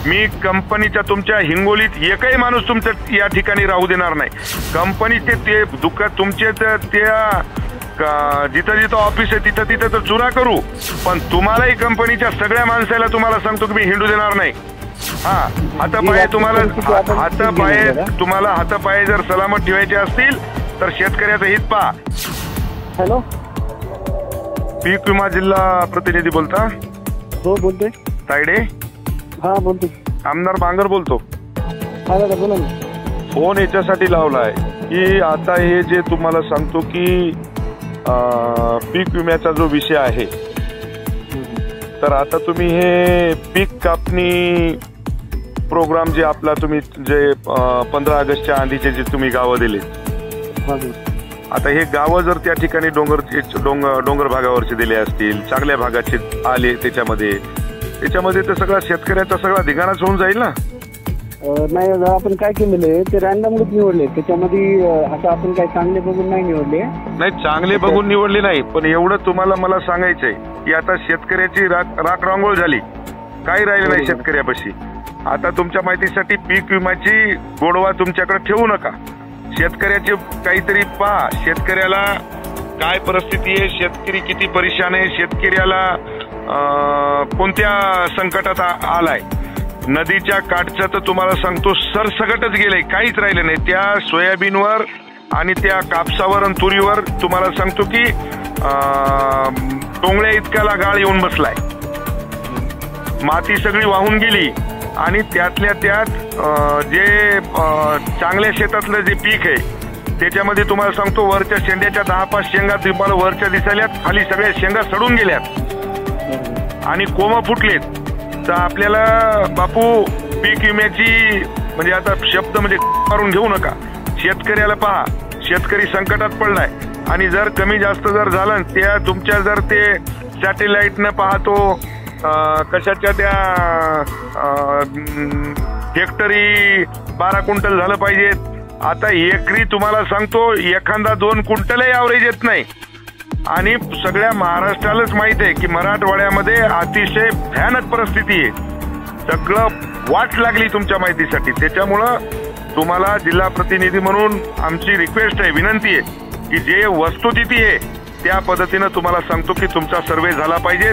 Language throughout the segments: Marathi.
मी कंपनीच्या तुमच्या हिंगोलीत एकही माणूस तुमच्या या ठिकाणी राहू देणार नाही. कंपनीचे ते दुःख तुमचे त्या जिथं जिथं ऑफिस आहे तिथं तिथं तर चुरा करू, पण तुम्हालाही कंपनीच्या सगळ्या माणसाला तुम्हाला सांगतो की मी हिंडू देणार नाही. हा, हातापाय तुम्हाला हातापाय जर सलामत ठेवायचे असतील तर शेतकऱ्याचं हित पहा. हॅलो, पीक विमा जिल्हा प्रतिनिधी बोलता? हो बोलतोय. तायडे? हा बोलतोय. आमदार बांगर बोलतो. हा दादा बोला ना. फोन याच्यासाठी लावलाय की आता हे जे तुम्हाला सांगतो की पीक विम्याचा जो विषय आहे, तर आता तुम्ही हे पीक कापणी प्रोग्राम जे आपला तुम्ही जे 15 ऑगस्टच्या आधीचे जे तुम्ही गावं दिले, आता हे गावं जर त्या ठिकाणी डोंगर भागावरचे दिले असतील, चांगल्या भागाचे आले त्याच्यामध्ये तर सगळा शेतकऱ्याचा सगळा धिगाणाच होऊन जाईल ना. नाही आपण काय केलेलं आहे ते रॅन्डमलीच निवडले. त्याच्यामध्ये असं आपण काही चांगले बघून नाही निवडले. नाही, चांगले बघून निवडले नाही, पण एवढं तुम्हाला मला सांगायचंय की आता शेतकऱ्याची राख रांगोळ झाली, काही राहिलं नाही शेतकऱ्यापाशी. आता तुमच्या माहितीसाठी पीक विम्याची गोडवा तुमच्याकडे ठेवू नका. शेतकऱ्याचे काहीतरी पहा, शेतकऱ्याला काय परिस्थिती आहे, शेतकरी किती परेशान आहे, शेतकऱ्याला कोणत्या संकटात आलाय. नदीच्या काठचं तर तुम्हाला सांगतो सरसकटच गेलंय, काहीच राहिलं नाही. त्या सोयाबीनवर आणि त्या कापसावर आणि तुरीवर तुम्हाला सांगतो की टोंगळ्या इतक्याला गाळ येऊन बसलाय. माती सगळी वाहून गेली आणि त्यातल्या त्यात जे चांगल्या शेतातलं जे पीक आहे त्याच्यामध्ये तुम्हाला सांगतो वरच्या शेंड्याच्या 10-5 शेंगा तुम्हाला वरच्या दिसायल्यात, खाली सगळ्या शेंगा सडून गेल्यात आणि कोंब फुटलेत. तर आपल्याला बापू पीक विम्याची म्हणजे आता शब्द म्हणजे मारून घेऊ नका. शेतकऱ्याला पहा, शेतकरी संकटात पडलाय आणि जर कमी जास्त जर झालं त्या तुमच्या जर ते सॅटेलाइटनं पाहतो कशाच्या त्या हेक्टरी 12 क्विंटल झालं पाहिजेत. आता एकरी तुम्हाला सांगतो एखादा 2 क्विंटलही ॲव्हरेज येत नाही. आणि सगळ्या महाराष्ट्रालाच माहित आहे की मराठवाड्यामध्ये अतिशय भयानक परिस्थिती आहे. सगळं वाट लागली तुमच्या माहितीसाठी. त्याच्यामुळं तुम्हाला जिल्हा प्रतिनिधी म्हणून आमची रिक्वेस्ट आहे, विनंती आहे की जे वस्तुस्थिती आहे त्या पद्धतीनं तुम्हाला सांगतो की तुमचा सर्वे झाला पाहिजे.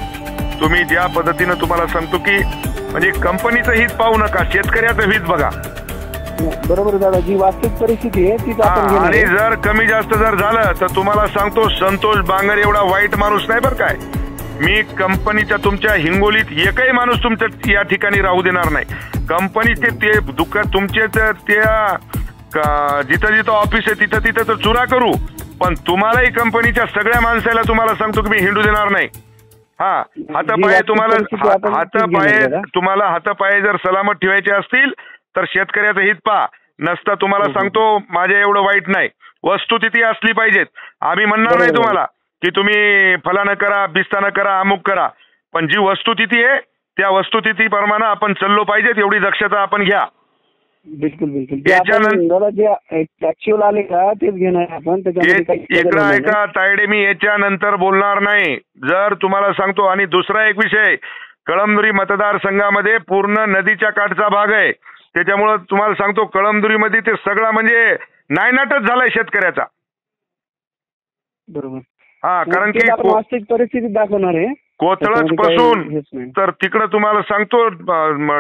तुम्ही ज्या पद्धतीनं तुम्हाला सांगतो की म्हणजे कंपनीचं हित पाहू नका, शेतकऱ्याचं हित बघा. बरोबर दादा, जी वास्तविक परिस्थिती आहे ती आपण. आणि जर कमी जास्त जर झालं तर तुम्हाला सांगतो संतोष बांगर एवढा वाईट माणूस नाही बरं काय. मी कंपनीच्या तुमच्या हिंगोलीत एकही माणूस तुमच्या या ठिकाणी राहू देणार नाही. कंपनीचे ते दुःख तुमचे त्या जिथं जिथं ऑफिस आहे तिथं तिथं तर चुरा करू, पण तुम्हालाही कंपनीच्या सगळ्या माणसाला तुम्हाला सांगतो की मी हिंडू देणार नाही. हा, हातापाय तुम्हाला हातापाय जर सलामत ठेवायचे असतील तर शेतकऱ्याचं हित पहा. नसता तुम्हाला सांगतो माझ्या एवढं वाईट नाही. वस्तुस्थिती असली पाहिजेत. आम्ही म्हणणार नाही तुम्हाला की तुम्ही फलानं करा, बिस्तानं करा, अमुक करा, पण जी वस्तुस्थिती आहे त्या वस्तुस्थितीप्रमाणे आपण चाललो पाहिजेत, एवढी दक्षता आपण घ्या. बिलकुल बिलकुल. आले का तेच घेणार आपण. इकडं ऐका तायडे, मी याच्यानंतर बोलणार नाही. जर तुम्हाला सांगतो, आणि दुसरा एक विषय, कळमनुरी मतदारसंघामध्ये पूर्ण नदीच्या काठचा भाग आहे. त्याच्यामुळं तुम्हाला सांगतो कळमनुरीमध्ये ते सगळा म्हणजे नायनाटच झालाय शेतकऱ्याचा. बरोबर. हा, कारण की वास्तविक परिस्थिती दाखवणार आहे कोथळच पासून तर तिकडं तुम्हाला सांगतो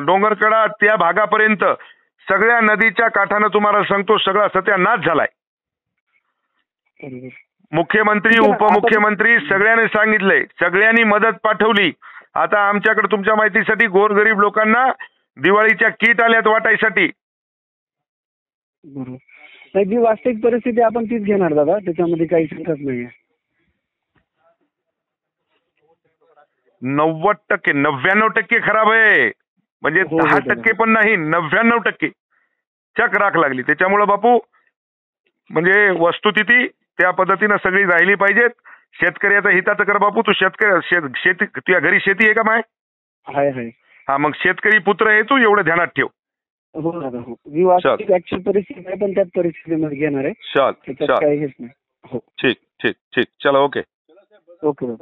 डोंगरकडा त्या भागापर्यंत सगळ्या नदीच्या काठानं तुम्हाला सांगतो सगळा सत्यानाश झालाय. मुख्यमंत्री उपमुख्यमंत्री सगळ्यांनी सांगितलंय, सगळ्यांनी मदत पाठवली. आता आमच्याकडे तुमच्या माहितीसाठी गोरगरीब लोकांना दिवाळीच्या किट आल्यात वाटायसाठी. बरोबर. जी वास्तविक परिस्थिती आपण तीच घेणार दादा, त्याच्यामध्ये काही शंकाच नाहीये. 90% 99% खराब आहे. म्हणजे 10% पण नाही, 99% चक राख लागली. त्याच्यामुळं बापू म्हणजे वस्तुस्थिती त्या पद्धतीनं सगळी राहिली पाहिजेत. शेतकऱ्याच्या हिताचं कर बापू. तू शेती तुझ्या घरी शेती आहे का माय? आहे. हा, मग शेतकरी पुत्र आहे तू, एवढं ध्यानात ठेव. हो दादा, हो. जी वास्तविक ऍक्च्युअल परिस्थिती आहे पण त्याच परिस्थितीमध्ये घेणार आहे. चल काही हेच नाही. हो, ठीक. चला, ओके. ओके दादा.